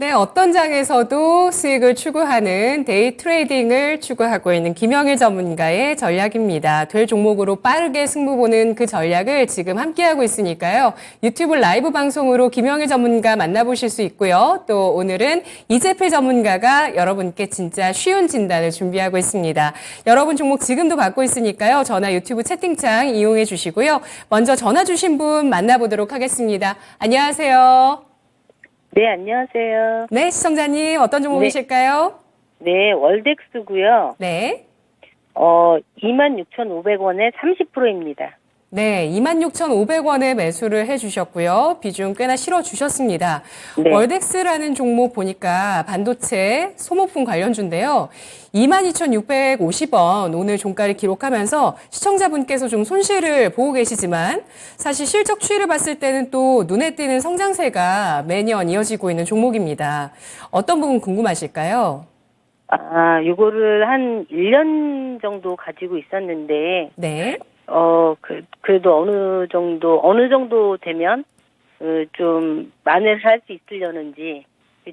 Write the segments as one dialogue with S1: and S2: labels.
S1: 네, 어떤 장에서도 수익을 추구하는 데이 트레이딩을 추구하고 있는 김영일 전문가의 전략입니다. 될 종목으로 빠르게 승부 보는 그 전략을 지금 함께하고 있으니까요. 유튜브 라이브 방송으로 김영일 전문가 만나보실 수 있고요. 또 오늘은 이재필 전문가가 여러분께 진짜 쉬운 진단을 준비하고 있습니다. 여러분 종목 지금도 받고 있으니까요. 전화 유튜브 채팅창 이용해 주시고요. 먼저 전화 주신 분 만나보도록 하겠습니다. 안녕하세요.
S2: 네, 안녕하세요.
S1: 네, 시청자님 어떤 종목이실까요?
S2: 네, 월덱스고요.
S1: 네.
S2: 26,500원에 30%입니다.
S1: 네, 26,500원에 매수를 해주셨고요. 비중 꽤나 실어주셨습니다.
S2: 네.
S1: 월덱스라는 종목 보니까 반도체 소모품 관련주인데요. 22,650원 오늘 종가를 기록하면서 시청자분께서 좀 손실을 보고 계시지만 사실 실적 추이를 봤을 때는 또 눈에 띄는 성장세가 매년 이어지고 있는 종목입니다. 어떤 부분 궁금하실까요?
S2: 요거를 한 1년 정도 가지고 있었는데,
S1: 네.
S2: 그래도 어느 정도 되면, 좀, 만회를 할 수 있으려는지,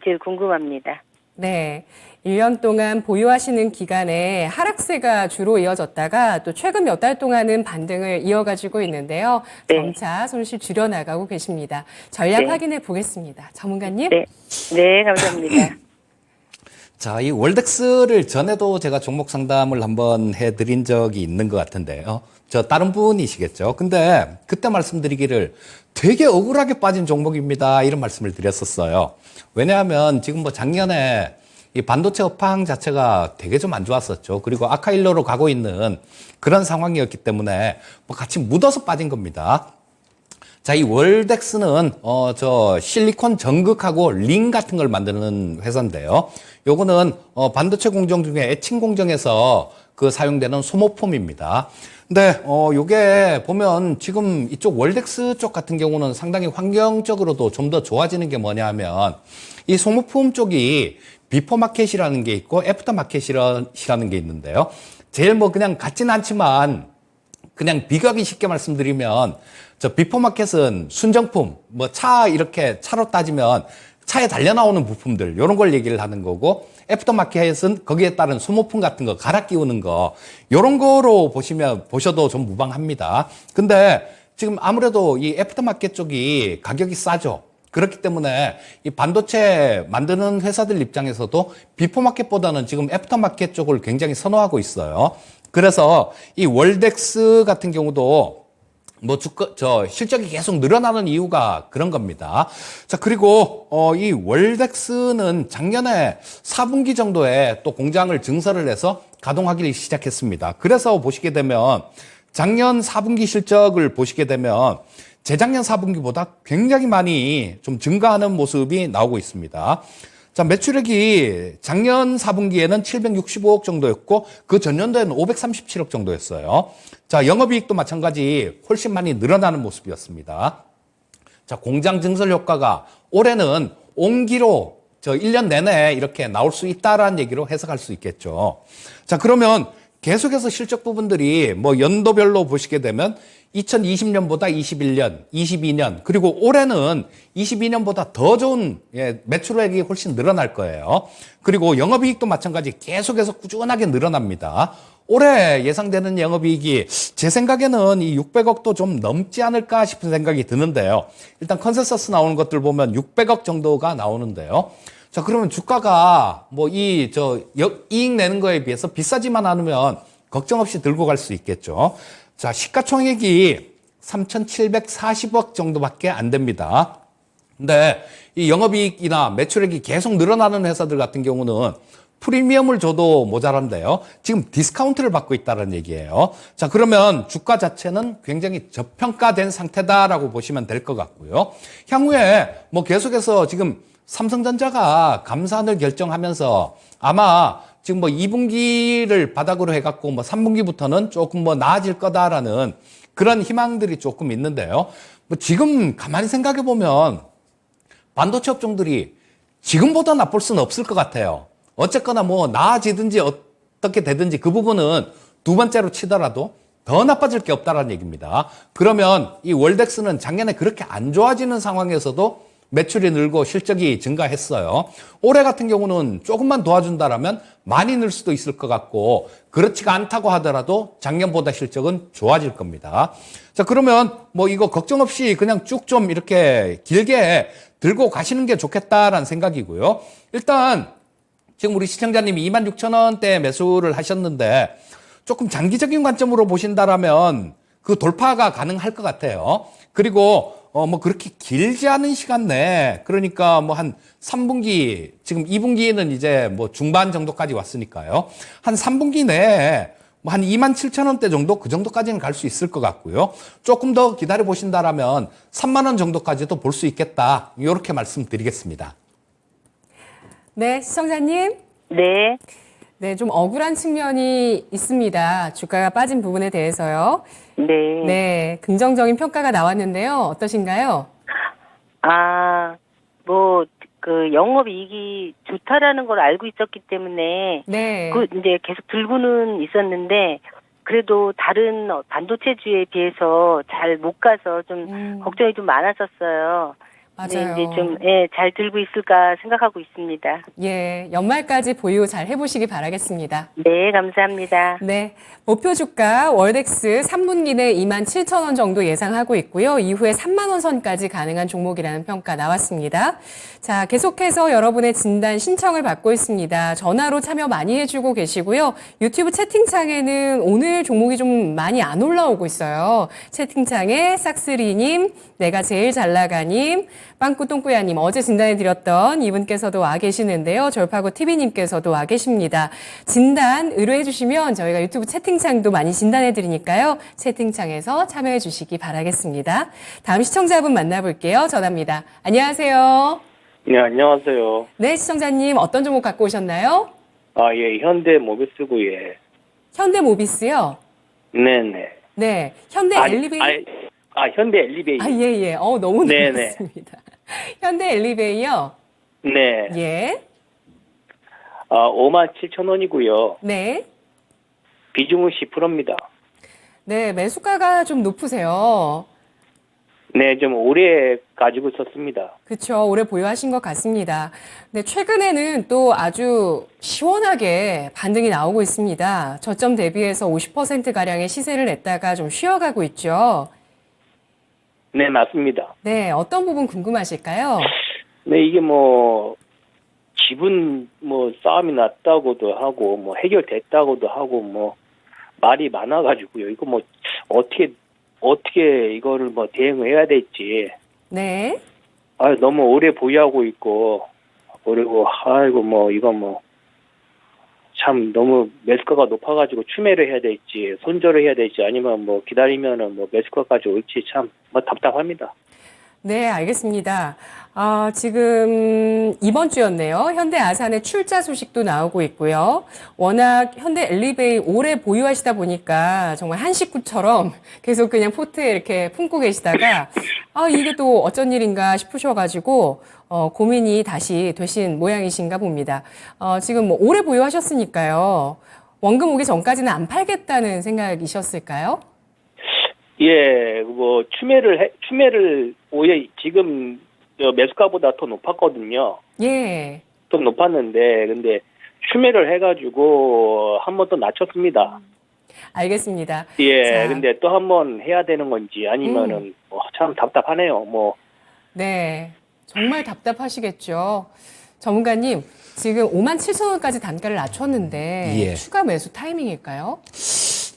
S2: 제일 궁금합니다.
S1: 네. 1년 동안 보유하시는 기간에 하락세가 주로 이어졌다가 또 최근 몇 달 동안은 반등을 이어가지고 있는데요.
S2: 네.
S1: 점차 손실 줄여나가고 계십니다. 전략
S2: 네.
S1: 확인해 보겠습니다. 전문가님.
S2: 네. 네, 감사합니다.
S3: 자, 이 월덱스를 전에도 제가 종목 상담을 한번 해드린 적이 있는 것 같은데요. 저 다른 분이시겠죠. 근데 그때 말씀드리기를 되게 억울하게 빠진 종목입니다. 이런 말씀을 드렸었어요. 왜냐하면 지금 뭐 작년에 이 반도체 업황 자체가 되게 좀 안 좋았었죠. 그리고 악화일로로 가고 있는 그런 상황이었기 때문에 뭐 같이 묻어서 빠진 겁니다. 자, 이 월덱스는 저 실리콘 전극하고 링 같은 걸 만드는 회사인데요. 요거는 반도체 공정 중에 애칭 공정에서 그 사용되는 소모품입니다. 근데 요게 보면 지금 이쪽 월덱스 쪽 같은 경우는 상당히 환경적으로도 좀 더 좋아지는 게 뭐냐면 이 소모품 쪽이 비포 마켓이라는 게 있고 애프터 마켓이라는 게 있는데요. 제일 뭐 그냥 같진 않지만 그냥 비교하기 쉽게 말씀드리면 저 비포 마켓은 순정품, 뭐 차 이렇게 차로 따지면 차에 달려 나오는 부품들 이런 걸 얘기를 하는 거고 애프터 마켓은 거기에 따른 소모품 같은 거 갈아 끼우는 거 이런 거로 보셔도 좀 무방합니다. 근데 지금 아무래도 이 애프터 마켓 쪽이 가격이 싸죠. 그렇기 때문에 이 반도체 만드는 회사들 입장에서도 비포 마켓보다는 지금 애프터 마켓 쪽을 굉장히 선호하고 있어요. 그래서 이 월덱스 같은 경우도 뭐 실적이 계속 늘어나는 이유가 그런 겁니다. 자, 그리고 이 월덱스는 작년에 4분기 정도에 또 공장을 증설을 해서 가동하기 시작했습니다. 그래서 보시게 되면 작년 4분기 실적을 보시게 되면 재작년 4분기보다 굉장히 많이 좀 증가하는 모습이 나오고 있습니다. 자, 매출액이 작년 4분기에는 765억 정도였고 그 전년도에는 537억 정도였어요. 자, 영업이익도 마찬가지 훨씬 많이 늘어나는 모습이었습니다. 자, 공장 증설 효과가 올해는 온기로 저 1년 내내 이렇게 나올 수 있다라는 얘기로 해석할 수 있겠죠. 자, 그러면 계속해서 실적 부분들이 뭐 연도별로 보시게 되면 2020년보다 21년, 22년, 그리고 올해는 22년보다 더 좋은 매출액이 훨씬 늘어날 거예요. 그리고 영업이익도 마찬가지 계속해서 꾸준하게 늘어납니다. 올해 예상되는 영업이익이 제 생각에는 이 600억도 좀 넘지 않을까 싶은 생각이 드는데요. 일단 컨센서스 나오는 것들 보면 600억 정도가 나오는데요. 자, 그러면 주가가 뭐 이익 내는 거에 비해서 비싸지만 않으면 걱정 없이 들고 갈 수 있겠죠. 자, 시가총액이 3,740억 정도밖에 안 됩니다. 근데 이 영업이익이나 매출액이 계속 늘어나는 회사들 같은 경우는 프리미엄을 줘도 모자란데요. 지금 디스카운트를 받고 있다는 얘기예요. 자, 그러면 주가 자체는 굉장히 저평가된 상태다라고 보시면 될 것 같고요. 향후에 뭐 계속해서 지금 삼성전자가 감산을 결정하면서 아마 지금 뭐 2분기를 바닥으로 해갖고 뭐 3분기부터는 조금 뭐 나아질 거다라는 그런 희망들이 조금 있는데요. 뭐 지금 가만히 생각해 보면 반도체 업종들이 지금보다 나쁠 수는 없을 것 같아요. 어쨌거나 뭐 나아지든지 어떻게 되든지 그 부분은 두 번째로 치더라도 더 나빠질 게 없다라는 얘기입니다. 그러면 이 월덱스는 작년에 그렇게 안 좋아지는 상황에서도 매출이 늘고 실적이 증가했어요. 올해 같은 경우는 조금만 도와준다라면 많이 늘 수도 있을 것 같고 그렇지가 않다고 하더라도 작년보다 실적은 좋아질 겁니다. 자, 그러면 뭐 이거 걱정 없이 그냥 쭉 좀 이렇게 길게 들고 가시는 게 좋겠다라는 생각이고요. 일단 지금 우리 시청자님이 26,000원대 매수를 하셨는데 조금 장기적인 관점으로 보신다라면 그 돌파가 가능할 것 같아요. 그리고 뭐 그렇게 길지 않은 시간 내에 그러니까 뭐 한 3분기 지금 2분기는 이제 뭐 중반 정도까지 왔으니까요. 한 3분기 내에 뭐 한 27,000원대 정도 그 정도까지는 갈 수 있을 것 같고요. 조금 더 기다려 보신다라면 3만 원 정도까지도 볼 수 있겠다. 이렇게 말씀드리겠습니다.
S1: 네, 시청자님.
S2: 네.
S1: 네, 좀 억울한 측면이 있습니다. 주가가 빠진 부분에 대해서요.
S2: 네.
S1: 네, 긍정적인 평가가 나왔는데요. 어떠신가요?
S2: 뭐, 그 영업이익이 좋다라는 걸 알고 있었기 때문에
S1: 네.
S2: 그 이제 계속 들고는 있었는데 그래도 다른 반도체주에 비해서 잘 못 가서 좀 걱정이 좀 많았었어요. 근데
S1: 맞아요.
S2: 이제 좀, 예, 잘 들고 있을까 생각하고 있습니다.
S1: 예, 연말까지 보유 잘 해보시기 바라겠습니다.
S2: 네, 감사합니다.
S1: 네, 목표 주가 월덱스 3분기 내 27,000원 정도 예상하고 있고요. 이후에 3만 원 선까지 가능한 종목이라는 평가 나왔습니다. 자, 계속해서 여러분의 진단 신청을 받고 있습니다. 전화로 참여 많이 해주고 계시고요. 유튜브 채팅창에는 오늘 종목이 좀 많이 안 올라오고 있어요. 채팅창에 싹스리님, 내가 제일 잘 나가님, 빵꾸똥꾸야님 어제 진단해드렸던 이분께서도 와 계시는데요. 졸파고 TV님께서도 와 계십니다. 진단 의뢰해 주시면 저희가 유튜브 채팅창도 많이 진단해드리니까요. 채팅창에서 참여해 주시기 바라겠습니다. 다음 시청자분 만나볼게요. 전화입니다. 안녕하세요.
S4: 네, 안녕하세요.
S1: 네, 시청자님 어떤 종목 갖고 오셨나요?
S4: 예, 현대 모비스고에.
S1: 현대모비스요.
S4: 네네.
S1: 네, 현대 엘리베이.
S4: 현대 엘리베이.
S1: 예. 너무
S4: 네네.
S1: 놀랐습니다. 현대 엘리베이요.
S4: 네.
S1: 예.
S4: 57,000원이고요.
S1: 네.
S4: 비중은 10%입니다.
S1: 네, 매수가가 좀 높으세요.
S4: 네, 좀 오래 가지고 있었습니다.
S1: 그렇죠. 오래 보유하신 것 같습니다. 근데 최근에는 또 아주 시원하게 반등이 나오고 있습니다. 저점 대비해서 50%가량의 시세를 냈다가 좀 쉬어가고 있죠.
S4: 네, 맞습니다.
S1: 네, 어떤 부분 궁금하실까요?
S4: 네, 이게 지분 싸움이 났다고도 하고, 해결됐다고도 하고, 말이 많아가지고요. 이거 어떻게 이거를 대응을 해야 될지.
S1: 네.
S4: 너무 오래 보유하고 있고, 그리고, 참 너무 매수가가 높아가지고 추매를 해야 될지, 손절을 해야 될지, 아니면 기다리면은 매수가까지 올지 참 답답합니다.
S1: 네, 알겠습니다. 지금 이번 주였네요. 현대 아산의 출자 소식도 나오고 있고요. 워낙 현대 엘리베이 오래 보유하시다 보니까 정말 한 식구처럼 계속 그냥 포트에 이렇게 품고 계시다가 이게 또 어쩐 일인가 싶으셔가지고 고민이 다시 되신 모양이신가 봅니다. 지금 오래 보유하셨으니까요. 원금 오기 전까지는 안 팔겠다는 생각이셨을까요?
S4: 예, 추매를 오히려 지금 매수가보다 더 높았거든요.
S1: 예.
S4: 좀 높았는데, 근데 추매를 해가지고 한 번 더 낮췄습니다.
S1: 알겠습니다.
S4: 예,
S1: 자,
S4: 근데 또 한 번 해야 되는 건지 아니면은 참 답답하네요.
S1: 네, 정말 답답하시겠죠. 전문가님, 지금 57,000원까지 단가를 낮췄는데
S3: 예.
S1: 추가 매수 타이밍일까요?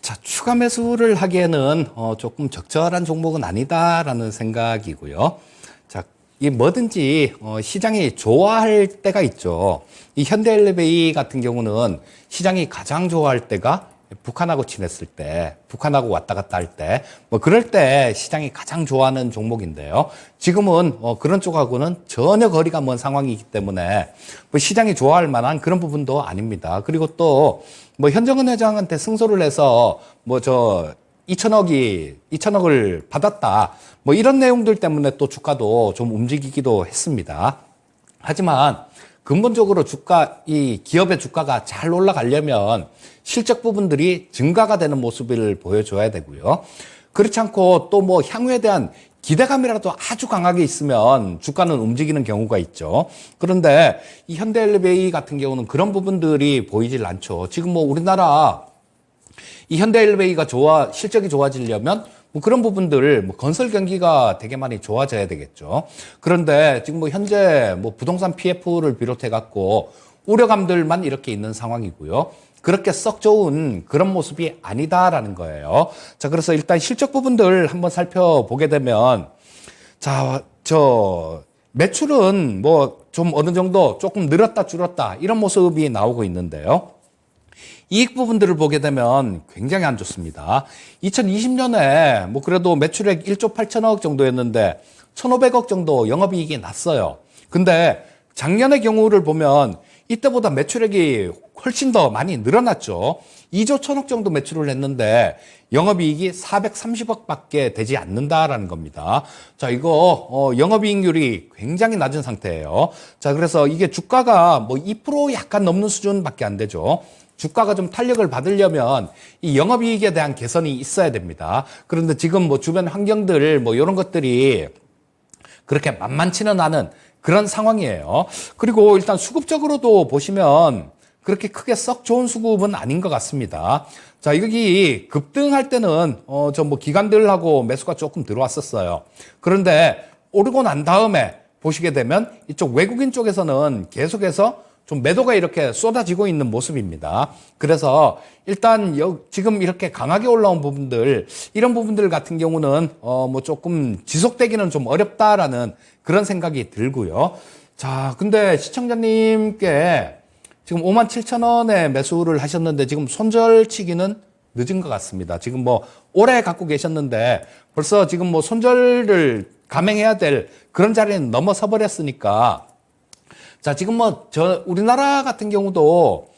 S3: 자, 추가 매수를 하기에는 조금 적절한 종목은 아니다라는 생각이고요. 자, 이 뭐든지 시장이 좋아할 때가 있죠. 이 현대엘리베이 같은 경우는 시장이 가장 좋아할 때가 북한하고 친했을 때, 북한하고 왔다 갔다 할 때, 그럴 때 시장이 가장 좋아하는 종목인데요. 지금은 그런 쪽하고는 전혀 거리가 먼 상황이기 때문에 시장이 좋아할 만한 그런 부분도 아닙니다. 그리고 또 현정은 회장한테 승소를 해서 2천억을 받았다. 이런 내용들 때문에 또 주가도 좀 움직이기도 했습니다. 하지만 근본적으로 이 기업의 주가가 잘 올라가려면 실적 부분들이 증가가 되는 모습을 보여줘야 되고요. 그렇지 않고 또 향후에 대한 기대감이라도 아주 강하게 있으면 주가는 움직이는 경우가 있죠. 그런데 이 현대엘리베이 같은 경우는 그런 부분들이 보이질 않죠. 지금 뭐 우리나라 이 현대엘리베이가 실적이 좋아지려면 뭐 그런 부분들, 뭐 건설 경기가 되게 많이 좋아져야 되겠죠. 그런데 지금 뭐 현재 뭐 부동산 PF를 비롯해 갖고 우려감들만 이렇게 있는 상황이고요. 그렇게 썩 좋은 그런 모습이 아니다라는 거예요. 자, 그래서 일단 실적 부분들 한번 살펴보게 되면, 자, 매출은 뭐 좀 어느 정도 조금 늘었다 줄었다 이런 모습이 나오고 있는데요. 이익 부분들을 보게 되면 굉장히 안 좋습니다. 2020년에 뭐 그래도 매출액 1조 8천억 정도였는데 1,500억 정도 영업이익이 났어요. 근데 작년의 경우를 보면 이때보다 매출액이 훨씬 더 많이 늘어났죠. 2조 1천억 정도 매출을 했는데 영업이익이 430억밖에 되지 않는다라는 겁니다. 자, 이거 영업이익률이 굉장히 낮은 상태예요. 자, 그래서 이게 주가가 뭐 2% 약간 넘는 수준밖에 안 되죠. 주가가 좀 탄력을 받으려면 이 영업이익에 대한 개선이 있어야 됩니다. 그런데 지금 뭐 주변 환경들 뭐 이런 것들이 그렇게 만만치는 않은 그런 상황이에요. 그리고 일단 수급적으로도 보시면 그렇게 크게 썩 좋은 수급은 아닌 것 같습니다. 자, 여기 급등할 때는 저 뭐 기관들하고 매수가 조금 들어왔었어요. 그런데 오르고 난 다음에 보시게 되면 이쪽 외국인 쪽에서는 계속해서 좀 매도가 이렇게 쏟아지고 있는 모습입니다. 그래서 일단 지금 이렇게 강하게 올라온 부분들, 이런 부분들 같은 경우는 뭐 조금 지속되기는 좀 어렵다라는 그런 생각이 들고요. 자, 근데 시청자님께 지금 57,000원에 매수를 하셨는데 지금 손절치기는 늦은 것 같습니다. 지금 뭐 오래 갖고 계셨는데 벌써 지금 뭐 손절을 감행해야 될 그런 자리는 넘어서 버렸으니까, 자, 지금 뭐 우리나라 같은 경우도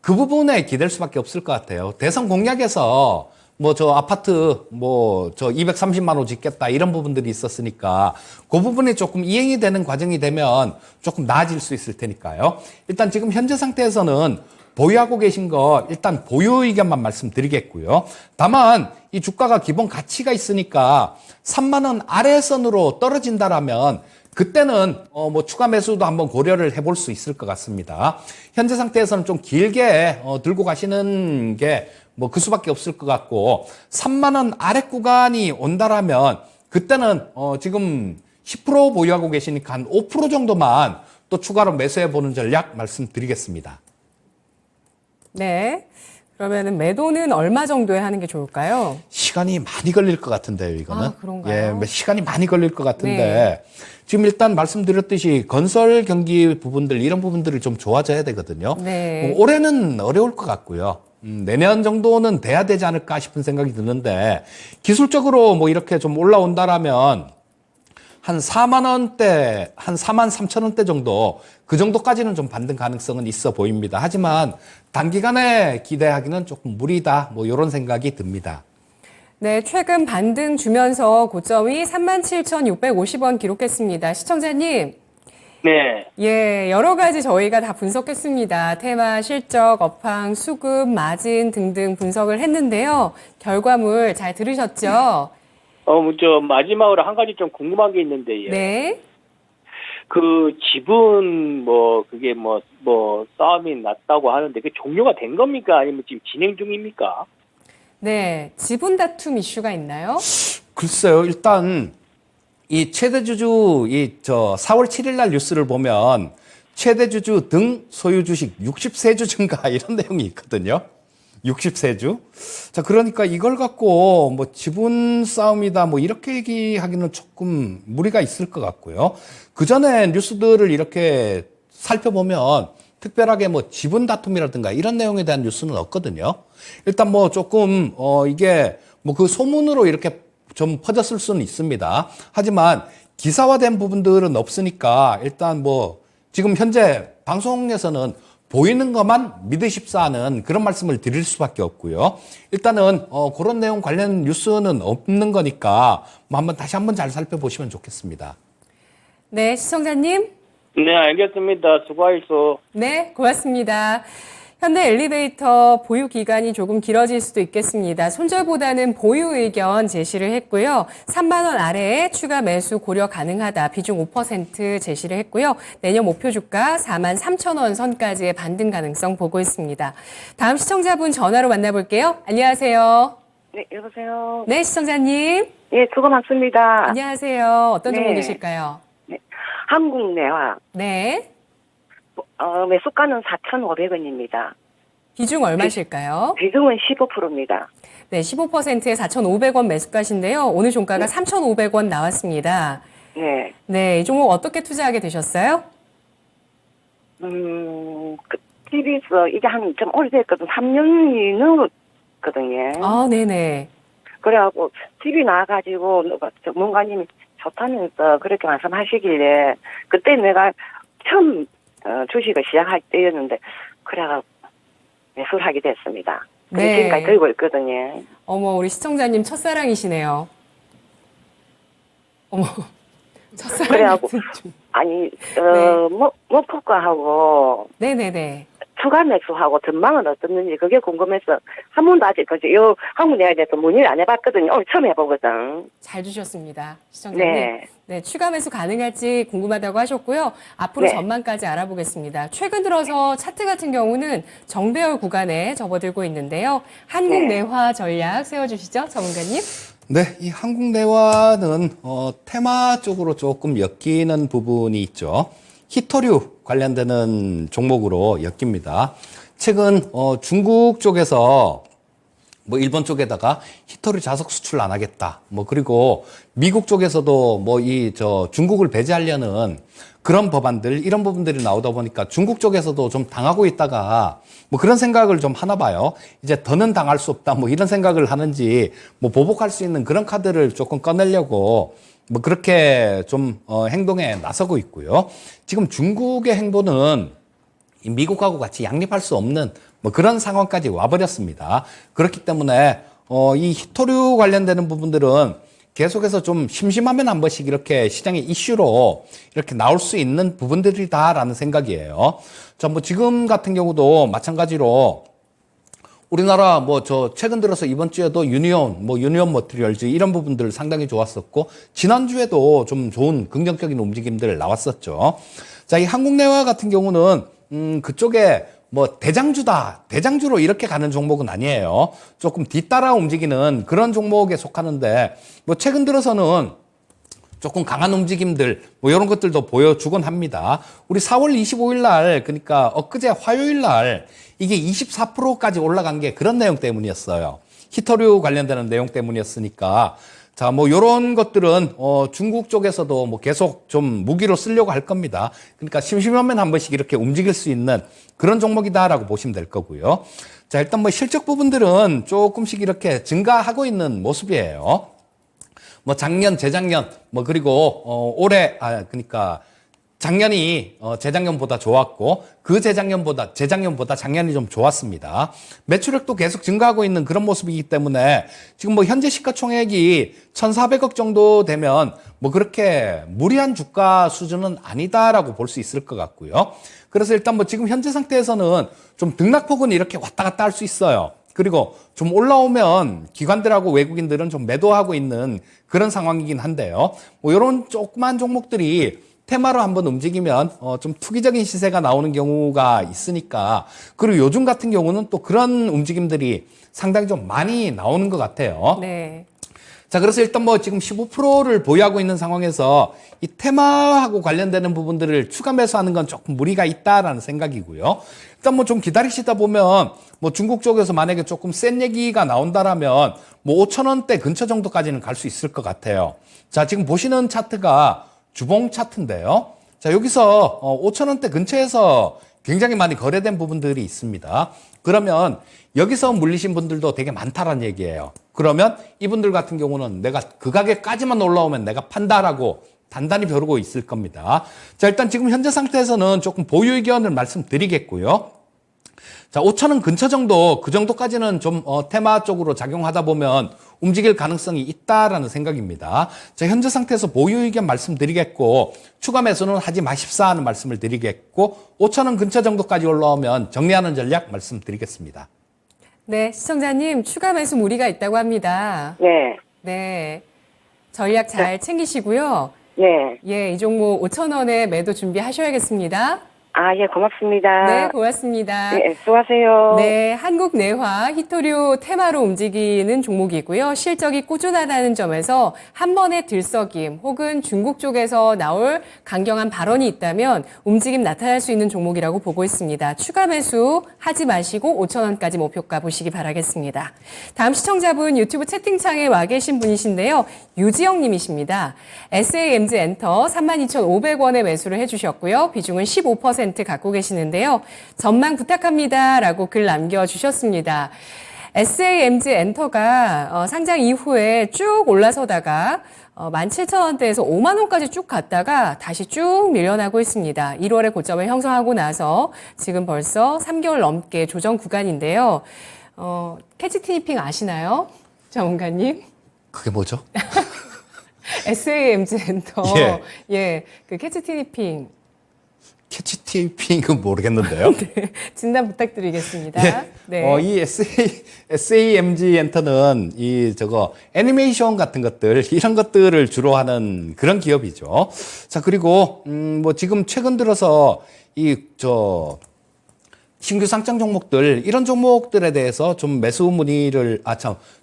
S3: 그 부분에 기댈 수밖에 없을 것 같아요. 대선 공약에서 뭐 아파트 230만 호 짓겠다 이런 부분들이 있었으니까 그 부분이 조금 이행이 되는 과정이 되면 조금 나아질 수 있을 테니까요. 일단 지금 현재 상태에서는 보유하고 계신 거 일단 보유 의견만 말씀드리겠고요. 다만 이 주가가 기본 가치가 있으니까 3만 원 아래 선으로 떨어진다라면 그때는 뭐 추가 매수도 한번 고려를 해볼 수 있을 것 같습니다. 현재 상태에서는 좀 길게 들고 가시는 게 뭐 그 수밖에 없을 것 같고, 3만 원 아래 구간이 온다라면 그때는 지금 10% 보유하고 계시니까 한 5% 정도만 또 추가로 매수해 보는 전략 말씀드리겠습니다.
S1: 네. 그러면은 매도는 얼마 정도에 하는 게 좋을까요?
S3: 시간이 많이 걸릴 것 같은데요, 이거는.
S1: 아, 그런가요?
S3: 예, 시간이 많이 걸릴 것 같은데.
S1: 네.
S3: 지금 일단 말씀드렸듯이 건설 경기 부분들, 이런 부분들이 좀 좋아져야 되거든요.
S1: 네.
S3: 올해는 어려울 것 같고요. 내년 정도는 돼야 되지 않을까 싶은 생각이 드는데, 기술적으로 뭐 이렇게 좀 올라온다라면 한 4만 원대, 한 4만 3천 원대 정도, 그 정도까지는 좀 반등 가능성은 있어 보입니다. 하지만 단기간에 기대하기는 조금 무리다, 뭐 이런 생각이 듭니다.
S1: 네, 최근 반등 주면서 고점이 37,650원 기록했습니다. 시청자님.
S4: 네.
S1: 예, 여러 가지 저희가 다 분석했습니다. 테마, 실적, 업황, 수급, 마진 등등 분석을 했는데요. 결과물 잘 들으셨죠?
S4: 마지막으로 한 가지 좀 궁금한 게 있는데, 예.
S1: 네.
S4: 그 지분 그게 싸움이 났다고 하는데 그 종료가 된 겁니까? 아니면 지금 진행 중입니까?
S1: 네, 지분 다툼 이슈가 있나요?
S3: 글쎄요, 일단 이 최대주주 4월 7일 날 뉴스를 보면 최대주주 등 소유 주식 60세주 증가 이런 내용이 있거든요. 60세주. 자, 그러니까 이걸 갖고 뭐 지분 싸움이다 뭐 이렇게 얘기하기는 조금 무리가 있을 것 같고요. 그 전에 뉴스들을 이렇게 살펴보면 특별하게 뭐 지분 다툼이라든가 이런 내용에 대한 뉴스는 없거든요. 일단 뭐 조금 이게 뭐 그 소문으로 이렇게 좀 퍼졌을 수는 있습니다. 하지만 기사화된 부분들은 없으니까 일단 뭐 지금 현재 방송에서는 보이는 것만 믿으십사 하는 그런 말씀을 드릴 수밖에 없고요. 일단은 그런 내용 관련 뉴스는 없는 거니까 뭐 다시 한번 잘 살펴보시면 좋겠습니다.
S1: 네, 시청자님.
S4: 네, 알겠습니다. 수고하셨어.
S1: 네, 고맙습니다. 현대 엘리베이터 보유 기간이 조금 길어질 수도 있겠습니다. 손절보다는 보유 의견 제시를 했고요. 3만 원 아래에 추가 매수 고려 가능하다. 비중 5% 제시를 했고요. 내년 목표 주가 4만 3천 원 선까지의 반등 가능성 보고 있습니다. 다음 시청자분 전화로 만나볼게요. 안녕하세요.
S5: 네, 여보세요.
S1: 네, 시청자님.
S5: 예, 수고 많습니다.
S1: 안녕하세요. 어떤
S5: 네.
S1: 종목이실까요?
S5: 한국내화,
S1: 네.
S5: 매수가는 4,500원입니다.
S1: 비중 얼마실까요?
S5: 비중은 15%입니다.
S1: 네, 15%에 4,500원 매수가신데요. 오늘 종가가 3,500원 나왔습니다.
S5: 네.
S1: 네, 이 종목 어떻게 투자하게 되셨어요?
S5: TV에서 이게 좀 오래됐거든. 3년이 넘었거든요.
S1: 아, 네네.
S5: 그래갖고, TV 나와가지고, 전문가님이 좋다면서 그렇게 말씀하시길래, 그때 내가 처음, 주식을 시작할 때였는데, 그래갖고, 매수를 하게 됐습니다. 근데
S1: 네.
S5: 지금까지 들고 있거든요.
S1: 어머, 우리 시청자님 첫사랑이시네요. 어머, 첫사랑
S5: 그래갖고,
S1: 같은 종.
S5: 아니,
S1: 네.
S5: 목표가하고,
S1: 네네네.
S5: 추가 매수하고 전망은 어떻는지 그게 궁금해서 한 번도 아직 요 한국 내에 대해서 문의를 안 해봤거든요. 오늘 처음 해보거든.
S1: 잘 주셨습니다. 시청자님.
S5: 네.
S1: 네, 추가 매수 가능할지 궁금하다고 하셨고요. 앞으로
S5: 네.
S1: 전망까지 알아보겠습니다. 최근 들어서 차트 같은 경우는 정배열 구간에 접어들고 있는데요. 한국내화 전략 세워주시죠, 전문가님.
S3: 네, 이 한국내화는 테마 쪽으로 조금 엮이는 부분이 있죠. 히토류 관련되는 종목으로 엮입니다. 최근 중국 쪽에서 뭐 일본 쪽에다가 히토류 자석 수출 안 하겠다. 뭐 그리고 미국 쪽에서도 뭐 중국을 배제하려는 그런 법안들 이런 부분들이 나오다 보니까 중국 쪽에서도 좀 당하고 있다가 뭐 그런 생각을 좀 하나 봐요. 이제 더는 당할 수 없다. 뭐 이런 생각을 하는지 뭐 보복할 수 있는 그런 카드를 조금 꺼내려고 뭐 그렇게 좀 행동에 나서고 있고요. 지금 중국의 행보는 이 미국하고 같이 양립할 수 없는 뭐 그런 상황까지 와버렸습니다. 그렇기 때문에 이 히토류 관련되는 부분들은 계속해서 좀 심심하면 한 번씩 이렇게 시장의 이슈로 이렇게 나올 수 있는 부분들이다라는 생각이에요. 자, 뭐 지금 같은 경우도 마찬가지로 우리나라 최근 들어서 이번 주에도 유니온 머티리얼즈 이런 부분들 상당히 좋았었고, 지난주에도 좀 좋은 긍정적인 움직임들 나왔었죠. 자, 이 한국내화 같은 경우는, 그쪽에 대장주로 이렇게 가는 종목은 아니에요. 조금 뒤따라 움직이는 그런 종목에 속하는데, 최근 들어서는 조금 강한 움직임들, 이런 것들도 보여주곤 합니다. 우리 4월 25일 날, 그러니까 엊그제 화요일 날, 이게 24%까지 올라간 게 그런 내용 때문이었어요. 히토류 관련되는 내용 때문이었으니까. 자, 요런 것들은, 중국 쪽에서도 계속 좀 무기로 쓰려고 할 겁니다. 그러니까 심심하면 한 번씩 이렇게 움직일 수 있는 그런 종목이다라고 보시면 될 거고요. 자, 일단 실적 부분들은 조금씩 이렇게 증가하고 있는 모습이에요. 작년, 재작년, 그리고, 올해, 그러니까, 작년이, 재작년보다 좋았고, 재작년보다 작년이 좀 좋았습니다. 매출액도 계속 증가하고 있는 그런 모습이기 때문에, 지금 현재 시가총액이 1,400억 정도 되면, 그렇게 무리한 주가 수준은 아니다라고 볼 수 있을 것 같고요. 그래서 일단 지금 현재 상태에서는 좀 등락폭은 이렇게 왔다 갔다 할 수 있어요. 그리고 좀 올라오면 기관들하고 외국인들은 좀 매도하고 있는 그런 상황이긴 한데요. 이런 조그만 종목들이 테마로 한번 움직이면 좀 투기적인 시세가 나오는 경우가 있으니까, 그리고 요즘 같은 경우는 또 그런 움직임들이 상당히 좀 많이 나오는 것 같아요.
S1: 네.
S3: 자, 그래서 일단 지금 15%를 보유하고 있는 상황에서 이 테마하고 관련되는 부분들을 추가 매수하는 건 조금 무리가 있다라는 생각이고요. 일단 좀 기다리시다 보면 중국 쪽에서 만약에 조금 센 얘기가 나온다라면 5,000원대 근처 정도까지는 갈 수 있을 것 같아요. 자, 지금 보시는 차트가 주봉 차트인데요. 자, 여기서 5,000원대 근처에서 굉장히 많이 거래된 부분들이 있습니다. 그러면 여기서 물리신 분들도 되게 많다라는 얘기예요. 그러면 이분들 같은 경우는 내가 그 가격까지만 올라오면 내가 판다라고 단단히 벼르고 있을 겁니다. 자, 일단 지금 현재 상태에서는 조금 보유 의견을 말씀드리겠고요. 자, 5,000원 근처 정도, 그 정도까지는 좀 테마 쪽으로 작용하다 보면 움직일 가능성이 있다라는 생각입니다. 자, 현재 상태에서 보유 의견 말씀드리겠고, 추가 매수는 하지 마십사 하는 말씀을 드리겠고, 5,000원 근처 정도까지 올라오면 정리하는 전략 말씀드리겠습니다.
S1: 네, 시청자님 추가 매수 무리가 있다고 합니다.
S5: 네.
S1: 네, 전략 잘 챙기시고요.
S5: 네.
S1: 예, 이 종목 5,000원에 매도 준비하셔야겠습니다.
S5: 아, 예, 고맙습니다.
S1: 네, 고맙습니다.
S5: 네, 수고하세요.
S1: 네, 한국내화 히토류 테마로 움직이는 종목이고요. 실적이 꾸준하다는 점에서 한 번의 들썩임 혹은 중국 쪽에서 나올 강경한 발언이 있다면 움직임 나타날 수 있는 종목이라고 보고 있습니다. 추가 매수 하지 마시고 5,000원까지 목표가 보시기 바라겠습니다. 다음 시청자분 유튜브 채팅창에 와 계신 분이신데요. 유지영 님이십니다. SAMZ 엔터 32,500원에 매수를 해주셨고요. 비중은 15% 갖고 계시는데요. 전망 부탁합니다 라고 글 남겨주셨습니다. SAMZ 엔터가 상장 이후에 쭉 올라서다가 17,000원대에서 5만 원까지 쭉 갔다가 다시 쭉 밀려나고 있습니다. 1월에 고점을 형성하고 나서 지금 벌써 3개월 넘게 조정 구간인데요. 캐치 티니핑 아시나요? 전문가님?
S3: 그게 뭐죠?
S1: SAMZ 엔터.
S3: 예.
S1: 예, 그 캐치 티니핑.
S3: 캐치 테이핑은 모르겠는데요.
S1: 네, 진단 부탁드리겠습니다.
S3: 예.
S1: 네.
S3: 이 SAMG 엔터는 애니메이션 같은 것들, 이런 것들을 주로 하는 그런 기업이죠. 자, 그리고, 지금 최근 들어서 신규 상장 종목들, 이런 종목들에 대해서 좀 매수 문의를,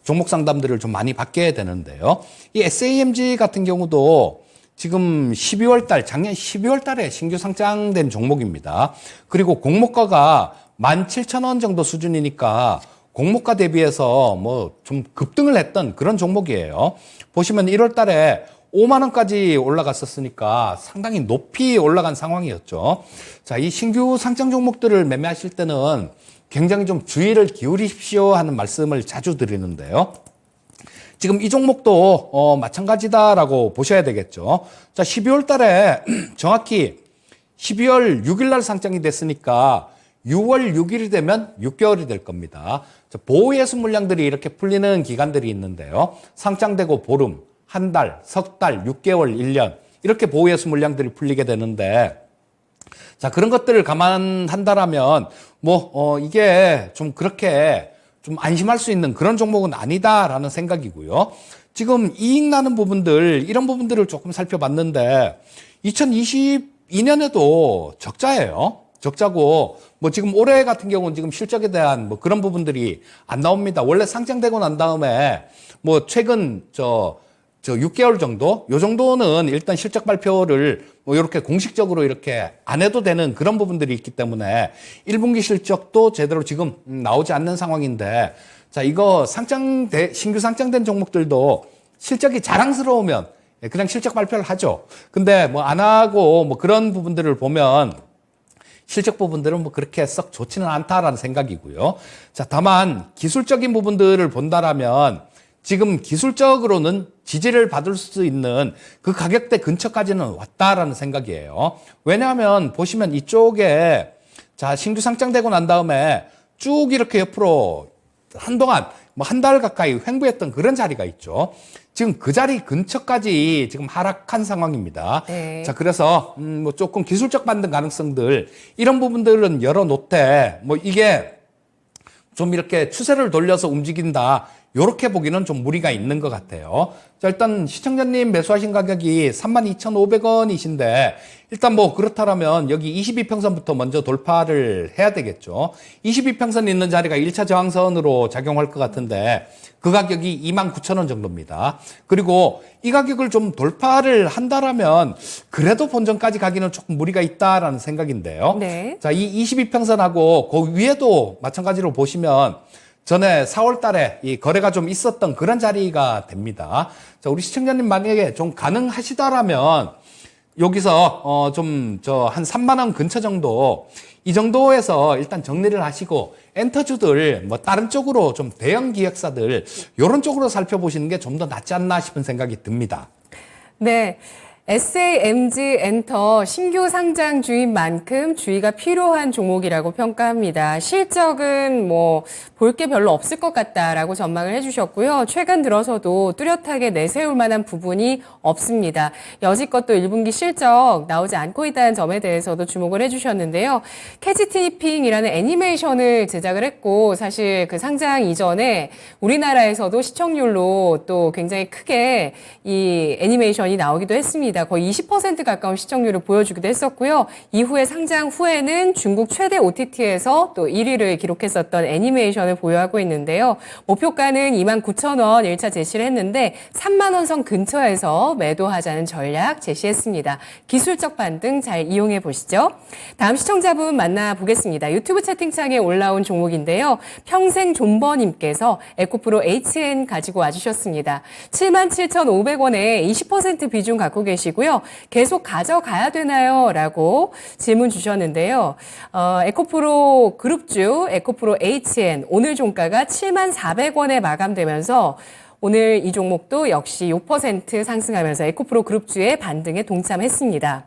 S3: 종목 상담들을 좀 많이 받게 되는데요. 이 SAMG 같은 경우도 지금 12월 달, 작년 12월 달에 신규 상장된 종목입니다. 그리고 공모가가 17,000원 정도 수준이니까 공모가 대비해서 좀 급등을 했던 그런 종목이에요. 보시면 1월 달에 5만 원까지 올라갔었으니까 상당히 높이 올라간 상황이었죠. 자, 이 신규 상장 종목들을 매매하실 때는 굉장히 좀 주의를 기울이십시오 하는 말씀을 자주 드리는데요. 지금 이 종목도 마찬가지다라고 보셔야 되겠죠. 자, 12월 달에 정확히 12월 6일 날 상장이 됐으니까 6월 6일이 되면 6개월이 될 겁니다. 자, 보호예수 물량들이 이렇게 풀리는 기간들이 있는데요. 상장되고 보름, 한 달, 석 달, 6개월, 1년 이렇게 보호예수 물량들이 풀리게 되는데, 자, 그런 것들을 감안한다라면 이게 좀 그렇게 좀 안심할 수 있는 그런 종목은 아니다라는 생각이고요. 지금 이익 나는 부분들, 이런 부분들을 조금 살펴봤는데 2022년에도 적자예요. 적자고 지금 올해 같은 경우는 지금 실적에 대한 그런 부분들이 안 나옵니다. 원래 상장되고 난 다음에 최근 6개월 정도? 요 정도는 일단 실적 발표를 이렇게 공식적으로 이렇게 안 해도 되는 그런 부분들이 있기 때문에 1분기 실적도 제대로 지금 나오지 않는 상황인데, 자, 이거 신규 상장된 종목들도 실적이 자랑스러우면 그냥 실적 발표를 하죠. 근데 안 하고 그런 부분들을 보면 실적 부분들은 그렇게 썩 좋지는 않다라는 생각이고요. 자, 다만 기술적인 부분들을 본다라면 지금 기술적으로는 지지를 받을 수 있는 그 가격대 근처까지는 왔다라는 생각이에요. 왜냐하면 보시면 이쪽에 신규 상장되고 난 다음에 쭉 이렇게 옆으로 한동안 한 달 가까이 횡보했던 그런 자리가 있죠. 지금 그 자리 근처까지 지금 하락한 상황입니다.
S1: 네.
S3: 자, 그래서 조금 기술적 반등 가능성들, 이런 부분들은 열어놓되 이게 좀 이렇게 추세를 돌려서 움직인다, 요렇게 보기는 좀 무리가 있는 것 같아요. 자, 일단 시청자님 매수하신 가격이 32,500원이신데 일단 그렇다라면 여기 22평선부터 먼저 돌파를 해야 되겠죠. 22평선 있는 자리가 1차 저항선으로 작용할 것 같은데 그 가격이 29,000원 정도입니다. 그리고 이 가격을 좀 돌파를 한다라면 그래도 본전까지 가기는 조금 무리가 있다라는 생각인데요.
S1: 네.
S3: 자, 이 22평선하고 그 위에도 마찬가지로 보시면 전에 4월 달에 이 거래가 좀 있었던 그런 자리가 됩니다. 자, 우리 시청자님 만약에 좀 가능하시다라면 여기서 한 3만 원 근처 정도, 이 정도에서 일단 정리를 하시고 엔터주들 다른 쪽으로 좀 대형 기획사들 이런 쪽으로 살펴보시는 게 좀 더 낫지 않나 싶은 생각이 듭니다.
S1: 네. SAMG 엔터 신규 상장주인 만큼 주의가 필요한 종목이라고 평가합니다. 실적은 볼 게 별로 없을 것 같다라고 전망을 해주셨고요. 최근 들어서도 뚜렷하게 내세울 만한 부분이 없습니다. 여지껏 또 1분기 실적 나오지 않고 있다는 점에 대해서도 주목을 해주셨는데요. 캐치티핑이라는 애니메이션을 제작을 했고 사실 그 상장 이전에 우리나라에서도 시청률로 또 굉장히 크게 이 애니메이션이 나오기도 했습니다. 거의 20% 가까운 시청률을 보여주기도 했었고요. 이후에 상장 후에는 중국 최대 OTT에서 또 1위를 기록했었던 애니메이션을 보유하고 있는데요. 목표가는 29,000원 1차 제시를 했는데 3만 원 선 근처에서 매도하자는 전략 제시했습니다. 기술적 반등 잘 이용해 보시죠. 다음 시청자분 만나보겠습니다. 유튜브 채팅창에 올라온 종목인데요. 평생 존버님께서 에코프로 HN 가지고 와주셨습니다. 77,500원에 20% 비중 갖고 계시고요. 계속 가져가야 되나요? 라고 질문 주셨는데요. 에코프로 그룹주 에코프로 HN 오늘 종가가 74,400원에 마감되면서 오늘 이 종목도 역시 6% 상승하면서 에코프로 그룹주의 반등에 동참했습니다.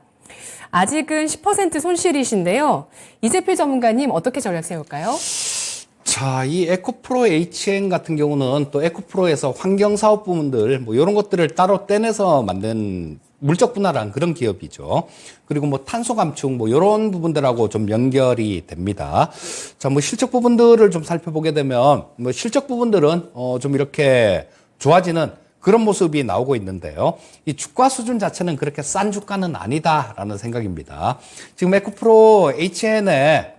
S1: 아직은 10% 손실이신데요. 이재필 전문가님 어떻게 전략 세울까요?
S3: 자, 이 에코프로 HN 같은 경우는 또 에코프로에서 환경사업 부문들 이런 것들을 따로 떼내서 만든 물적 분할한 그런 기업이죠. 그리고 탄소 감축 이런 부분들하고 좀 연결이 됩니다. 자, 실적 부분들을 좀 살펴보게 되면 실적 부분들은 좀 이렇게 좋아지는 그런 모습이 나오고 있는데요. 이 주가 수준 자체는 그렇게 싼 주가는 아니다라는 생각입니다. 지금 에코프로 HN의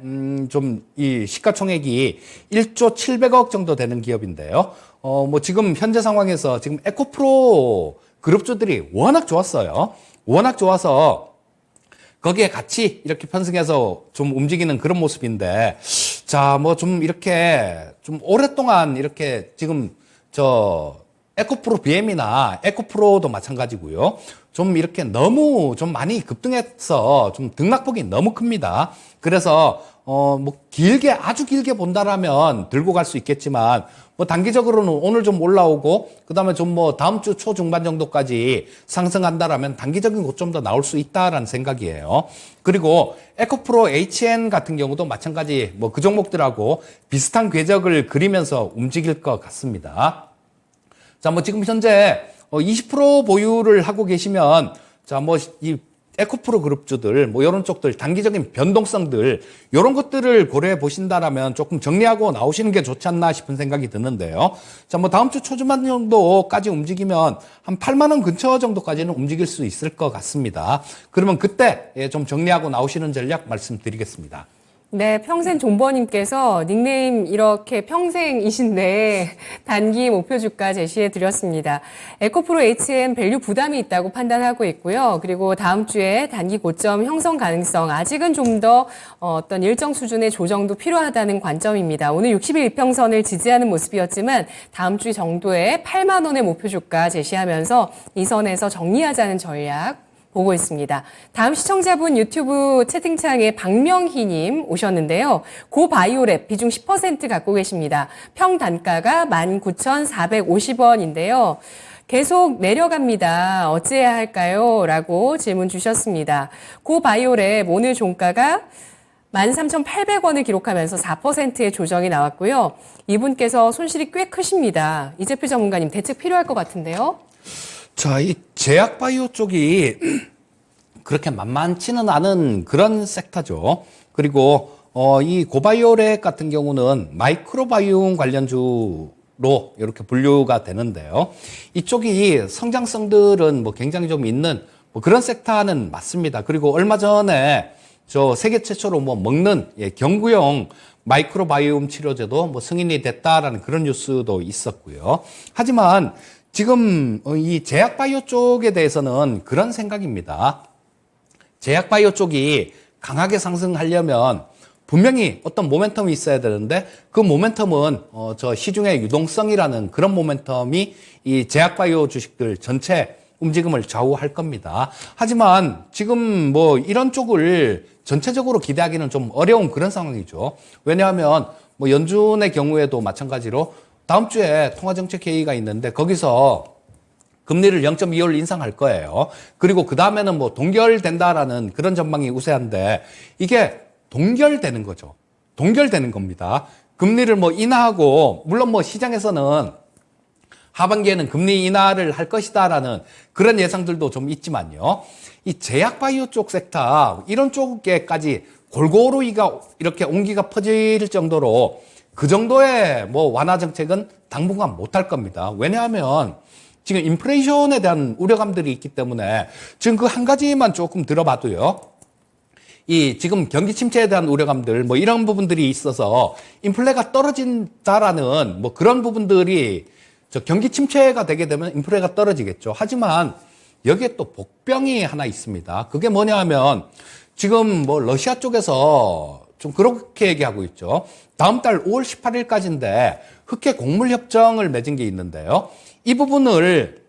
S3: 좀 이 시가총액이 1조 700억 정도 되는 기업인데요. 지금 현재 상황에서 지금 에코프로 그룹주들이 워낙 좋았어요. 워낙 좋아서 거기에 같이 이렇게 편승해서 좀 움직이는 그런 모습인데, 자, 좀 이렇게 좀 오랫동안 이렇게 지금 에코프로 BM이나 에코프로도 마찬가지고요. 좀 이렇게 너무 좀 많이 급등해서 좀 등락폭이 너무 큽니다. 그래서 길게 아주 길게 본다라면 들고 갈 수 있겠지만 단기적으로는 오늘 좀 올라오고 그다음에 좀 다음 주 초중반 정도까지 상승한다라면 단기적인 고점 도 나올 수 있다라는 생각이에요. 그리고 에코프로 HN 같은 경우도 마찬가지 그 종목들하고 비슷한 궤적을 그리면서 움직일 것 같습니다. 자, 지금 현재 20% 보유를 하고 계시면 자, 이 에코프로 그룹주들 이런 쪽들 단기적인 변동성들 이런 것들을 고려해 보신다라면 조금 정리하고 나오시는 게 좋지 않나 싶은 생각이 드는데요. 자, 다음 주 초중반 정도까지 움직이면 한 8만 원 근처 정도까지는 움직일 수 있을 것 같습니다. 그러면 그때 좀 정리하고 나오시는 전략 말씀드리겠습니다.
S1: 네, 평생 존버님께서 닉네임 이렇게 평생이신데 단기 목표 주가 제시해 드렸습니다. 에코프로 HN 밸류 부담이 있다고 판단하고 있고요. 그리고 다음 주에 단기 고점 형성 가능성 아직은 좀 더 어떤 일정 수준의 조정도 필요하다는 관점입니다. 오늘 60일 이평선을 지지하는 모습이었지만 다음 주 정도에 8만 원의 목표 주가 제시하면서 이 선에서 정리하자는 전략 보고 있습니다. 다음 시청자분 유튜브 채팅창에 박명희님 오셨는데요. 고바이오랩 비중 10% 갖고 계십니다. 평 단가가 19,450원인데요. 계속 내려갑니다. 어찌해야 할까요? 라고 질문 주셨습니다. 고바이오랩 오늘 종가가 13,800원을 기록하면서 4%의 조정이 나왔고요. 이분께서 손실이 꽤 크십니다. 이재필 전문가님 대책 필요할 것 같은데요.
S3: 자, 이 제약바이오 쪽이 그렇게 만만치는 않은 그런 섹터죠. 그리고 이 고바이오렉 같은 경우는 마이크로바이옴 관련주로 이렇게 분류가 되는데요. 이쪽이 성장성들은 굉장히 좀 있는 그런 섹터는 맞습니다. 그리고 얼마 전에 세계 최초로 먹는 경구용 마이크로바이옴 치료제도 승인이 됐다라는 그런 뉴스도 있었고요. 하지만 지금 이 제약바이오 쪽에 대해서는 그런 생각입니다. 제약바이오 쪽이 강하게 상승하려면 분명히 어떤 모멘텀이 있어야 되는데 그 모멘텀은 시중의 유동성이라는 그런 모멘텀이 이 제약바이오 주식들 전체 움직임을 좌우할 겁니다. 하지만 지금 이런 쪽을 전체적으로 기대하기는 좀 어려운 그런 상황이죠. 왜냐하면 연준의 경우에도 마찬가지로 다음 주에 통화정책회의가 있는데 거기서 금리를 0.25를 인상할 거예요. 그리고 그 다음에는 뭐 동결된다라는 그런 전망이 우세한데 이게 동결되는 거죠. 동결되는 겁니다. 금리를 뭐 인하하고 물론 뭐 시장에서는 하반기에는 금리 인하를 할 것이다라는 그런 예상들도 좀 있지만요. 이 제약바이오 쪽 섹터 이런 쪽에까지 골고루 이렇게 온기가 퍼질 정도로 그 정도의 뭐 완화 정책은 당분간 못할 겁니다. 왜냐하면 지금 인플레이션에 대한 우려감들이 있기 때문에 지금 그 한 가지만 조금 들어봐도요. 이 지금 경기 침체에 대한 우려감들 뭐 이런 부분들이 있어서 인플레가 떨어진다라는 뭐 그런 부분들이 저 경기 침체가 되게 되면 인플레가 떨어지겠죠. 하지만 여기에 또 복병이 하나 있습니다. 그게 뭐냐 하면 지금 뭐 러시아 쪽에서 좀 그렇게 얘기하고 있죠. 다음 달 5월 18일까지인데 흑해 곡물 협정을 맺은 게 있는데요. 이 부분을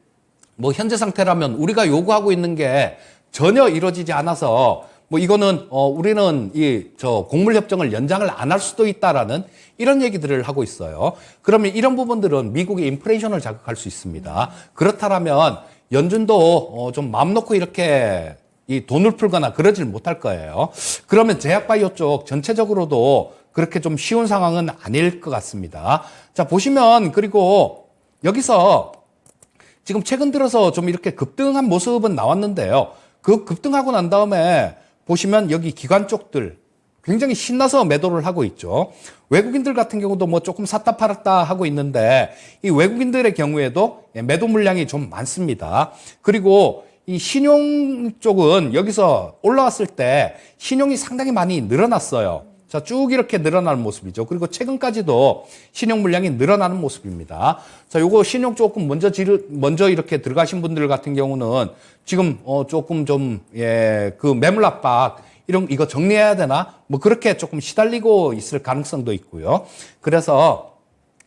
S3: 뭐 현재 상태라면 우리가 요구하고 있는 게 전혀 이루어지지 않아서 뭐 이거는 우리는 저 곡물 협정을 연장을 안 할 수도 있다라는 이런 얘기들을 하고 있어요. 그러면 이런 부분들은 미국의 인플레이션을 자극할 수 있습니다. 그렇다면 연준도 좀 마음 놓고 이렇게 이 돈을 풀거나 그러질 못할 거예요. 그러면 제약바이오 쪽 전체적으로도 그렇게 좀 쉬운 상황은 아닐 것 같습니다. 자, 보시면 그리고 여기서 지금 최근 들어서 좀 이렇게 급등한 모습은 나왔는데요. 그 급등하고 난 다음에 보시면 여기 기관 쪽들 굉장히 신나서 매도를 하고 있죠. 외국인들 같은 경우도 뭐 조금 샀다 팔았다 하고 있는데 이 외국인들의 경우에도 매도 물량이 좀 많습니다. 그리고 이 신용 쪽은 여기서 올라왔을 때 신용이 상당히 많이 늘어났어요. 자, 쭉 이렇게 늘어나는 모습이죠. 그리고 최근까지도 신용 물량이 늘어나는 모습입니다. 자, 요거 신용 조금 먼저 이렇게 들어가신 분들 같은 경우는 지금 조금 좀 그 매물 압박 이거 정리해야 되나? 뭐 그렇게 조금 시달리고 있을 가능성도 있고요. 그래서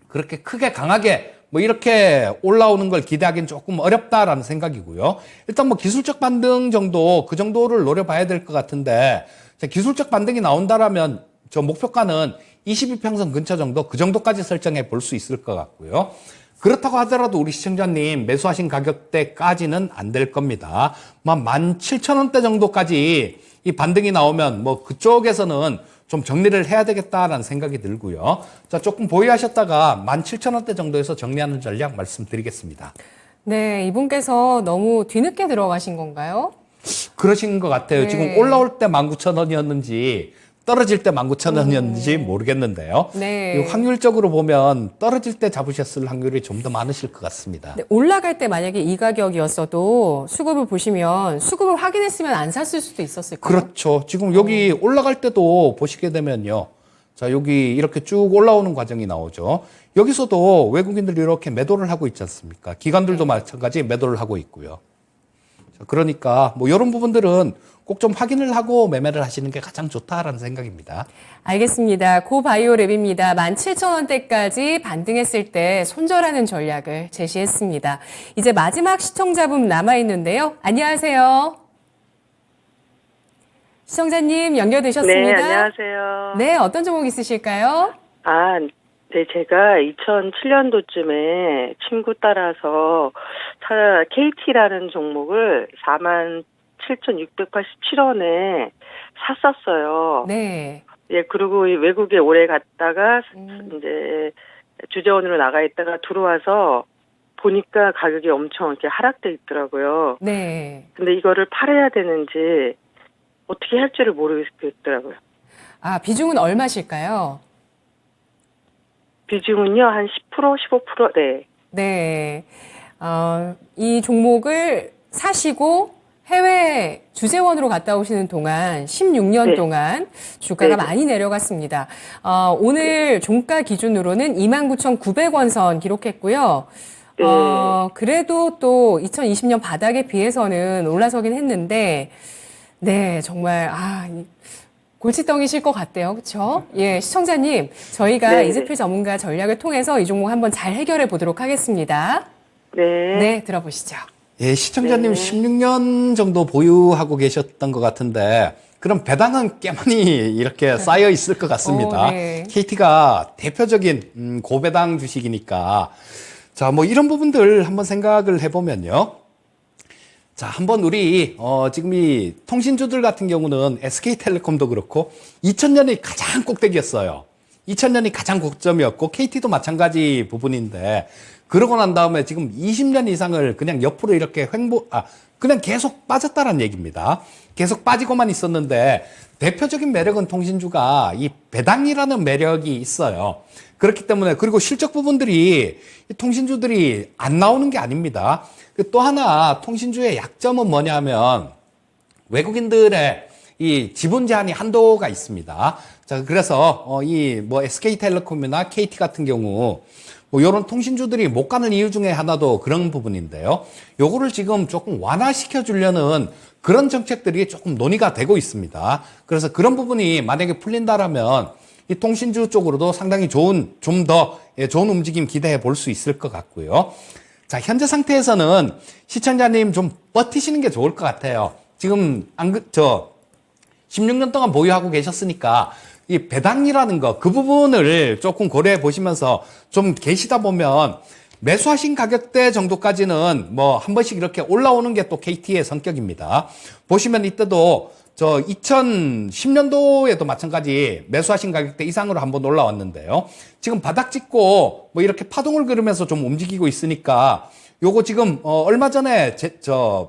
S3: 그렇게 크게 강하게 뭐 이렇게 올라오는 걸 기대하기는 조금 어렵다라는 생각이고요. 일단 뭐 기술적 반등 정도 그 정도를 노려봐야 될 것 같은데 자, 기술적 반등이 나온다라면 저 목표가는 22평선 근처 정도 그 정도까지 설정해 볼 수 있을 것 같고요. 그렇다고 하더라도 우리 시청자님 매수하신 가격대까지는 안 될 겁니다. 17,000원대 정도까지 이 반등이 나오면 뭐 그쪽에서는 좀 정리를 해야 되겠다라는 생각이 들고요. 자, 조금 보유하셨다가 17,000원대 정도에서 정리하는 전략 말씀드리겠습니다.
S1: 네, 이분께서 너무 뒤늦게 들어가신 건가요?
S3: 그러신 것 같아요.
S1: 네.
S3: 지금 올라올 때 19,000원이었는지 떨어질 때 19,000원이었는지 모르겠는데요.
S1: 네.
S3: 이 확률적으로 보면 떨어질 때 잡으셨을 확률이 좀 더 많으실 것 같습니다.
S1: 네, 올라갈 때 만약에 이 가격이었어도 수급을 보시면 수급을 확인했으면 안 샀을 수도 있었을 거예요.
S3: 그렇죠. 지금 여기 올라갈 때도 보시게 되면요. 자, 여기 이렇게 쭉 올라오는 과정이 나오죠. 여기서도 외국인들이 이렇게 매도를 하고 있지 않습니까? 기관들도 마찬가지 매도를 하고 있고요. 자, 그러니까 뭐 이런 부분들은 꼭 좀 확인을 하고 매매를 하시는 게 가장 좋다라는 생각입니다.
S1: 알겠습니다. 고바이오랩입니다. 17,000원대까지 반등했을 때 손절하는 전략을 제시했습니다. 이제 마지막 시청자분 남아있는데요. 안녕하세요. 시청자님 연결되셨습니다.
S5: 네, 안녕하세요.
S1: 네, 어떤 종목 있으실까요?
S5: 네, 제가 2007년도쯤에 친구 따라서 KT라는 종목을 47,687원에 샀었어요.
S1: 네.
S5: 예, 그리고 외국에 오래 갔다가 이제 주재원으로 나가 있다가 들어와서 보니까 가격이 엄청 이렇게 하락돼 있더라고요.
S1: 네.
S5: 근데 이거를 팔아야 되는지 어떻게 할지를 모르겠더라고요.
S1: 아, 비중은 얼마실까요?
S5: 비중은요, 한 10%, 15%, 네.
S1: 네. 이 종목을 사시고 해외 주재원으로 갔다 오시는 동안 16년
S5: 네.
S1: 동안 주가가
S5: 네.
S1: 많이 내려갔습니다. 오늘 종가 기준으로는 29,900원 선 기록했고요.
S5: 네.
S1: 그래도 또 2020년 바닥에 비해서는 올라서긴 했는데, 네, 정말, 골칫덩이실 것 같대요. 그렇죠? 예, 시청자님, 저희가
S5: 네.
S1: 이즈필 전문가 전략을 통해서 이 종목 한번 잘 해결해 보도록 하겠습니다.
S5: 네.
S1: 네, 들어보시죠.
S3: 예, 시청자님
S5: 네.
S3: 16년 정도 보유하고 계셨던 것 같은데 그럼 배당은 꽤 많이 이렇게 쌓여 있을 것 같습니다.
S1: 네.
S3: KT가 대표적인 고배당 주식이니까 자, 뭐 이런 부분들 한번 생각을 해보면요. 자, 한번 우리 지금 이 통신주들 같은 경우는 SK텔레콤도 그렇고 2000년이 가장 꼭대기였어요. 2000년이 가장 고점이었고 KT도 마찬가지 부분인데 그러고 난 다음에 지금 20년 이상을 그냥 옆으로 이렇게 그냥 계속 빠졌다는 얘기입니다. 계속 빠지고만 있었는데 대표적인 매력은 통신주가 이 배당이라는 매력이 있어요. 그렇기 때문에 그리고 실적 부분들이 이 통신주들이 안 나오는 게 아닙니다. 또 하나 통신주의 약점은 뭐냐면 외국인들의 이 지분 제한이 한도가 있습니다. 자, 그래서 이 뭐 SK텔레콤이나 KT 같은 경우 뭐 이런 통신주들이 못 가는 이유 중에 하나도 그런 부분인데요. 요거를 지금 조금 완화시켜 주려는 그런 정책들이 조금 논의가 되고 있습니다. 그래서 그런 부분이 만약에 풀린다라면 이 통신주 쪽으로도 상당히 좋은, 좀 더 좋은 움직임 기대해 볼 수 있을 것 같고요. 자, 현재 상태에서는 시청자님 좀 버티시는 게 좋을 것 같아요. 지금 16년 동안 보유하고 계셨으니까 이 배당이라는 거, 그 부분을 조금 고려해 보시면서 좀 계시다 보면 매수하신 가격대 정도까지는 뭐 한 번씩 이렇게 올라오는 게 또 KT의 성격입니다. 보시면 이때도 2010년도에도 마찬가지 매수하신 가격대 이상으로 한번 올라왔는데요. 지금 바닥 찍고 뭐 이렇게 파동을 그르면서 좀 움직이고 있으니까 요거 지금 얼마 전에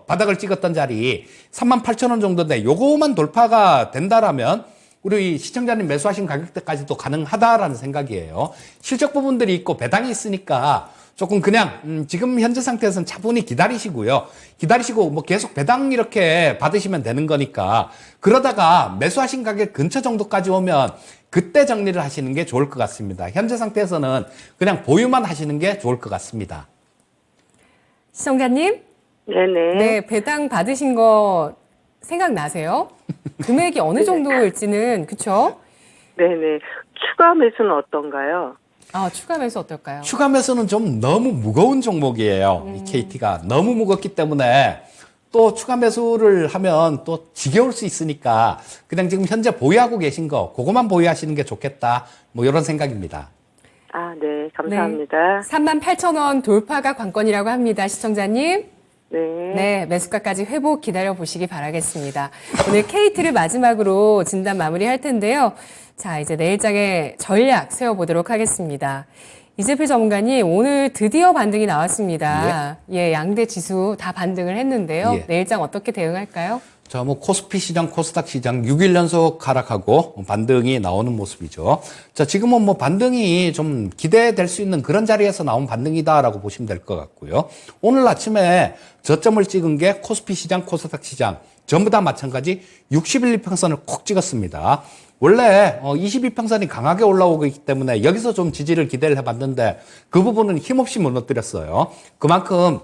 S3: 바닥을 찍었던 자리 38,000원 정도인데 요거만 돌파가 된다라면 우리 시청자님 매수하신 가격대까지도 가능하다라는 생각이에요. 실적 부분들이 있고 배당이 있으니까 조금 그냥 지금 현재 상태에서는 차분히 기다리시고요. 기다리시고 뭐 계속 배당 이렇게 받으시면 되는 거니까 그러다가 매수하신 가격 근처 정도까지 오면 그때 정리를 하시는 게 좋을 것 같습니다. 현재 상태에서는 그냥 보유만 하시는 게 좋을 것 같습니다.
S1: 시청자님,
S5: 네네.
S1: 네, 배당 받으신 거 생각나세요? 금액이 어느 정도일지는, 그쵸?
S5: 네네. 추가 매수는 어떤가요?
S1: 아, 추가 매수 어떨까요?
S3: 추가 매수는 좀 너무 무거운 종목이에요. 이 KT가 너무 무겁기 때문에 또 추가 매수를 하면 또 지겨울 수 있으니까 그냥 지금 현재 보유하고 계신 그거만 보유하시는 게 좋겠다. 뭐 이런 생각입니다.
S5: 아, 네. 감사합니다.
S1: 38,000원 돌파가 관건이라고 합니다, 시청자님.
S5: 네.
S1: 네, 매수가까지 회복 기다려 보시기 바라겠습니다. 오늘 KT를 마지막으로 진단 마무리할 텐데요. 자, 이제 내일장의 전략 세워보도록 하겠습니다. 이재필 전문가님, 오늘 드디어 반등이 나왔습니다. 예, 양대 지수 다 반등을 했는데요.
S3: 예.
S1: 내일장 어떻게 대응할까요?
S3: 자, 뭐 코스피 시장, 코스닥 시장 6일 연속 하락하고 반등이 나오는 모습이죠. 자, 지금은 뭐 반등이 좀 기대될 수 있는 그런 자리에서 나온 반등이다라고 보시면 될 것 같고요. 오늘 아침에 저점을 찍은 게 코스피 시장, 코스닥 시장 전부 다 마찬가지 60일 이평선을 콕 찍었습니다. 원래 22평선이 강하게 올라오고 있기 때문에 여기서 좀 지지를 기대를 해봤는데 그 부분은 힘없이 무너뜨렸어요. 그만큼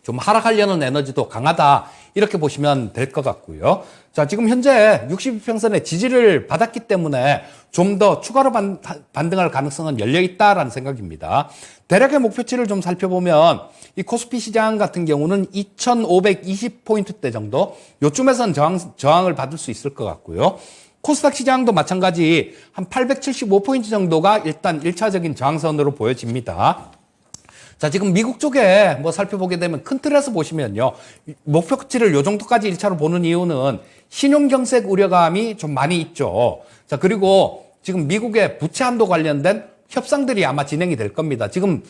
S3: 좀 하락하려는 에너지도 강하다 이렇게 보시면 될 것 같고요. 자, 지금 현재 62평선의 지지를 받았기 때문에 좀 더 추가로 반등할 가능성은 열려 있다라는 생각입니다. 대략의 목표치를 좀 살펴보면 이 코스피 시장 같은 경우는 2,520포인트대 정도 요쯤에선 저항을 받을 수 있을 것 같고요. 코스닥 시장도 마찬가지 한 875포인트 정도가 일단 1차적인 저항선으로 보여집니다. 자, 지금 미국 쪽에 뭐 살펴보게 되면 큰 틀에서 보시면요. 목표치를 요 정도까지 1차로 보는 이유는 신용경색 우려감이 좀 많이 있죠. 자, 그리고 지금 미국의 부채 한도 관련된 협상들이 아마 진행이 될 겁니다. 지금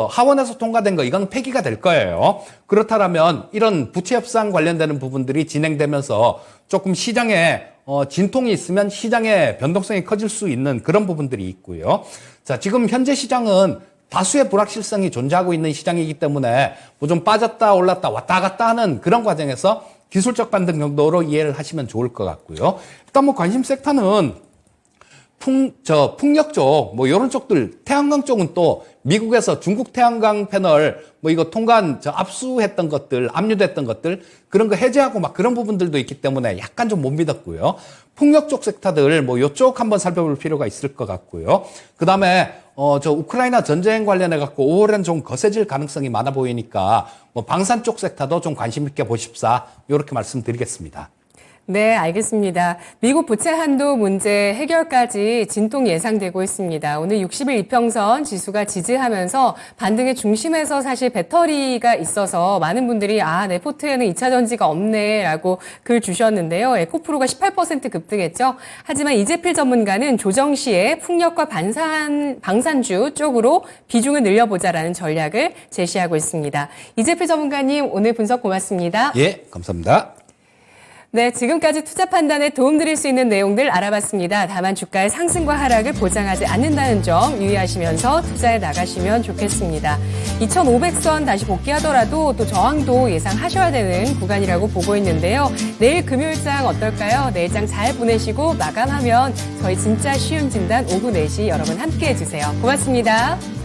S3: 하원에서 통과된 거 이건 폐기가 될 거예요. 그렇다면 이런 부채 협상 관련되는 부분들이 진행되면서 조금 시장에 진통이 있으면 시장의 변동성이 커질 수 있는 그런 부분들이 있고요. 자, 지금 현재 시장은 다수의 불확실성이 존재하고 있는 시장이기 때문에 뭐 좀 빠졌다 올랐다 왔다 갔다 하는 그런 과정에서 기술적 반등 정도로 이해를 하시면 좋을 것 같고요. 일단 뭐 관심 섹터는 풍력 쪽, 뭐 이런 쪽들, 태양광 쪽은 또 미국에서 중국 태양광 패널, 뭐 이거 압수했던 것들, 압류됐던 것들, 그런 거 해제하고 막 그런 부분들도 있기 때문에 약간 좀 못 믿었고요. 풍력 쪽 섹터들, 뭐 요쪽 한번 살펴볼 필요가 있을 것 같고요. 그 다음에, 우크라이나 전쟁 관련해갖고 5월엔 좀 거세질 가능성이 많아 보이니까, 뭐 방산 쪽 섹터도 좀 관심 있게 보십사, 요렇게 말씀드리겠습니다.
S1: 네, 알겠습니다. 미국 부채 한도 문제 해결까지 진통 예상되고 있습니다. 오늘 60일 이평선 지수가 지지하면서 반등의 중심에서 사실 배터리가 있어서 많은 분들이 내 포트에는 2차 전지가 없네라고 글 주셨는데요. 에코프로가 18% 급등했죠. 하지만 이재필 전문가는 조정 시에 풍력과 방산주 쪽으로 비중을 늘려보자라는 전략을 제시하고 있습니다. 이재필 전문가님 오늘 분석 고맙습니다.
S3: 예, 감사합니다.
S1: 네, 지금까지 투자 판단에 도움드릴 수 있는 내용들 알아봤습니다. 다만 주가의 상승과 하락을 보장하지 않는다는 점 유의하시면서 투자에 나가시면 좋겠습니다. 2500선 다시 복귀하더라도 또 저항도 예상하셔야 되는 구간이라고 보고 있는데요. 내일 금요일장 어떨까요? 내일장 잘 보내시고 마감하면 저희 진짜 쉬운 진단 오후 4시 여러분 함께해 주세요. 고맙습니다.